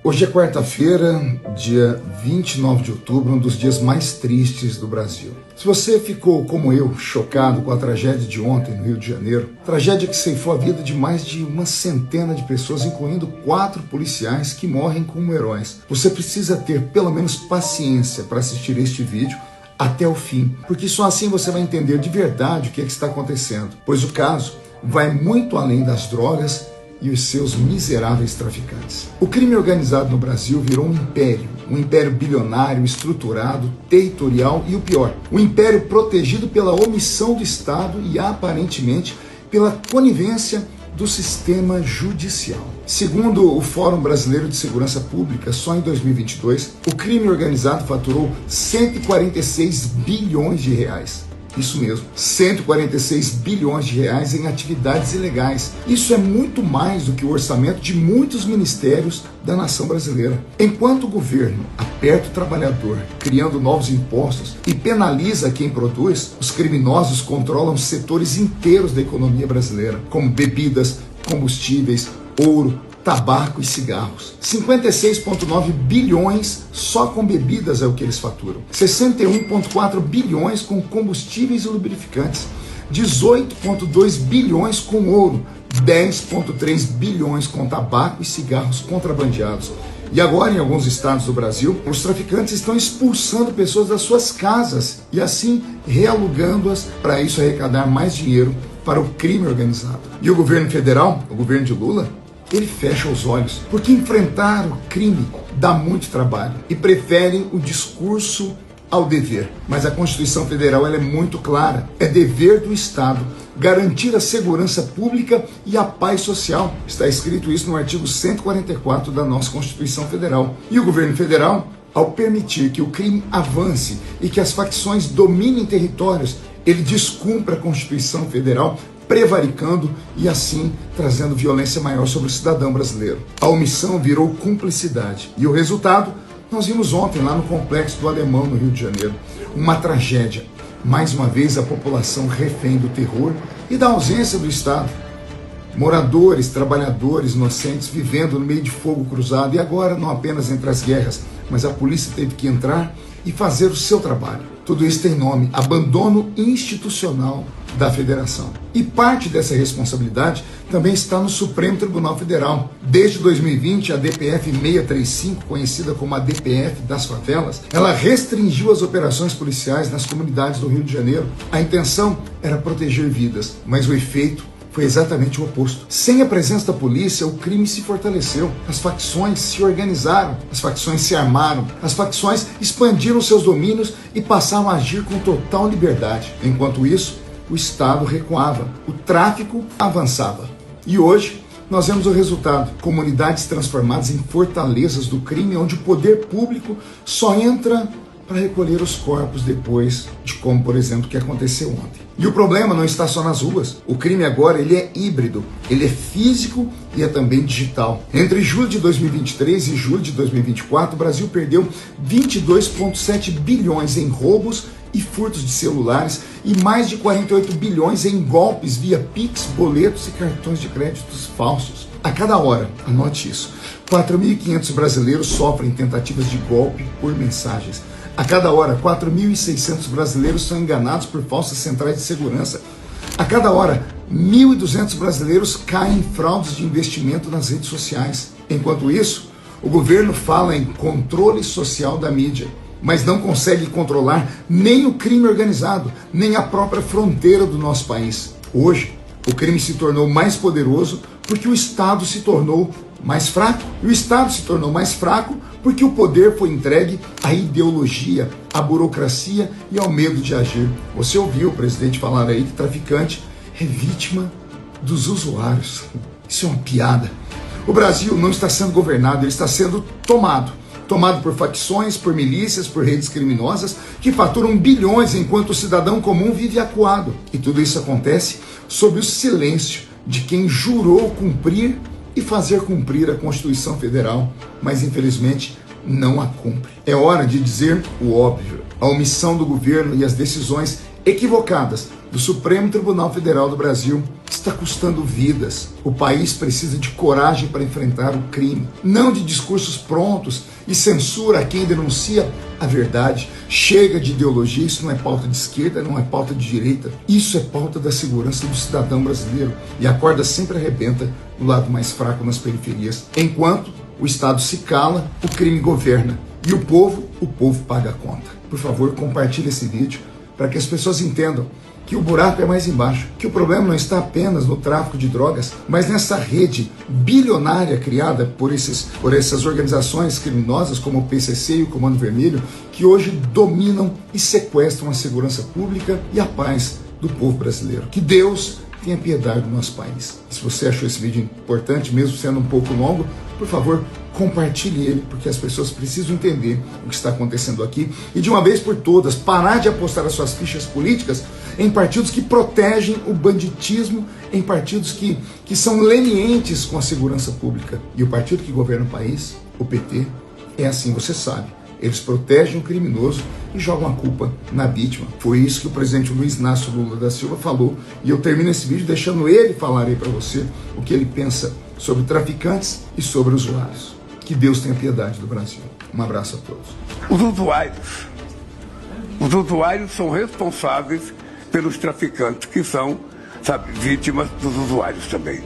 Hoje é quarta-feira, dia 29 de outubro, um dos dias mais tristes do Brasil. Se você ficou, como eu, chocado com a tragédia de ontem no Rio de Janeiro, tragédia que ceifou a vida de mais de uma centena de pessoas, incluindo 4 policiais que morrem como heróis, você precisa ter pelo menos paciência para assistir este vídeo até o fim, porque só assim você vai entender de verdade o que está acontecendo, pois o caso vai muito além das drogas e os seus miseráveis traficantes. O crime organizado no Brasil virou um império bilionário, estruturado, territorial e o pior, um império protegido pela omissão do Estado e aparentemente pela conivência do sistema judicial. Segundo o Fórum Brasileiro de Segurança Pública, só em 2022, o crime organizado faturou 146 bilhões de reais. Isso mesmo, 146 bilhões de reais em atividades ilegais. Isso é muito mais do que o orçamento de muitos ministérios da nação brasileira. Enquanto o governo aperta o trabalhador, criando novos impostos e penaliza quem produz, os criminosos controlam setores inteiros da economia brasileira, como bebidas, combustíveis, ouro, tabaco e cigarros. 56,9 bilhões só com bebidas é o que eles faturam. 61,4 bilhões com combustíveis e lubrificantes. 18,2 bilhões com ouro. 10,3 bilhões com tabaco e cigarros contrabandeados. E agora, em alguns estados do Brasil, os traficantes estão expulsando pessoas das suas casas e assim realugando-as para isso arrecadar mais dinheiro para o crime organizado. E o governo federal, o governo de Lula, ele fecha os olhos, porque enfrentar o crime dá muito trabalho e preferem o discurso ao dever. Mas a Constituição Federal ela é muito clara, é dever do Estado garantir a segurança pública e a paz social. Está escrito isso no artigo 144 da nossa Constituição Federal. E o governo federal, ao permitir que o crime avance e que as facções dominem territórios, ele descumpre a Constituição Federal, prevaricando e assim trazendo violência maior sobre o cidadão brasileiro. A omissão virou cumplicidade e o resultado nós vimos ontem lá no Complexo do Alemão, no Rio de Janeiro. Uma tragédia. Mais uma vez a população refém do terror e da ausência do Estado. Moradores, trabalhadores, inocentes vivendo no meio de fogo cruzado e agora não apenas entre as guerras, mas a polícia teve que entrar e fazer o seu trabalho. Tudo isso tem nome: abandono institucional da federação. E parte dessa responsabilidade também está no Supremo Tribunal Federal. Desde 2020, a DPF 635, conhecida como a DPF das favelas, ela restringiu as operações policiais nas comunidades do Rio de Janeiro. A intenção era proteger vidas, mas o efeito foi exatamente o oposto. Sem a presença da polícia, o crime se fortaleceu. As facções se organizaram, as facções se armaram, as facções expandiram seus domínios e passaram a agir com total liberdade. Enquanto isso, o Estado recuava, o tráfico avançava. E hoje, nós vemos o resultado: comunidades transformadas em fortalezas do crime, onde o poder público só entra para recolher os corpos depois de como, por exemplo, que aconteceu ontem. E o problema não está só nas ruas. O crime agora ele é híbrido, ele é físico e é também digital. Entre julho de 2023 e julho de 2024, o Brasil perdeu 22,7 bilhões em roubos e furtos de celulares e mais de 48 bilhões em golpes via Pix, boletos e cartões de créditos falsos. A cada hora, anote isso, 4.500 brasileiros sofrem tentativas de golpe por mensagens. A cada hora, 4.600 brasileiros são enganados por falsas centrais de segurança. A cada hora, 1.200 brasileiros caem em fraudes de investimento nas redes sociais. Enquanto isso, o governo fala em controle social da mídia, mas não consegue controlar nem o crime organizado, nem a própria fronteira do nosso país. Hoje, o crime se tornou mais poderoso porque o Estado se tornou mais fraco. E o Estado se tornou mais fraco porque o poder foi entregue à ideologia, à burocracia e ao medo de agir. Você ouviu o presidente falar aí que traficante é vítima dos usuários. Isso é uma piada. O Brasil não está sendo governado, ele está sendo tomado por facções, por milícias, por redes criminosas que faturam bilhões enquanto o cidadão comum vive acuado. E tudo isso acontece sob o silêncio de quem jurou cumprir e fazer cumprir a Constituição Federal, mas infelizmente não a cumpre. É hora de dizer o óbvio: a omissão do governo e as decisões equivocadas do Supremo Tribunal Federal do Brasil está custando vidas. O país precisa de coragem para enfrentar o crime, não de discursos prontos e censura a quem denuncia a verdade. Chega de ideologia, isso não é pauta de esquerda, não é pauta de direita, isso é pauta da segurança do cidadão brasileiro. E a corda sempre arrebenta no lado mais fraco, nas periferias. Enquanto o Estado se cala, o crime governa. E o povo paga a conta. Por favor, compartilhe esse vídeo para que as pessoas entendam que o buraco é mais embaixo, que o problema não está apenas no tráfico de drogas, mas nessa rede bilionária criada por essas organizações criminosas como o PCC e o Comando Vermelho, que hoje dominam e sequestram a segurança pública e a paz do povo brasileiro. Que Deus tenha piedade do nosso país. Se você achou esse vídeo importante, mesmo sendo um pouco longo, por favor, compartilhe ele, porque as pessoas precisam entender o que está acontecendo aqui e, de uma vez por todas, parar de apostar as suas fichas políticas em partidos que protegem o banditismo, em partidos que são lenientes com a segurança pública. E o partido que governa o país, o PT, é assim, você sabe. Eles protegem o criminoso e jogam a culpa na vítima. Foi isso que o presidente Luiz Inácio Lula da Silva falou. E eu termino esse vídeo deixando ele falar aí para você o que ele pensa sobre traficantes e sobre usuários. Que Deus tenha piedade do Brasil. Um abraço a todos. Os usuários são responsáveis pelos traficantes, que são, vítimas dos usuários também.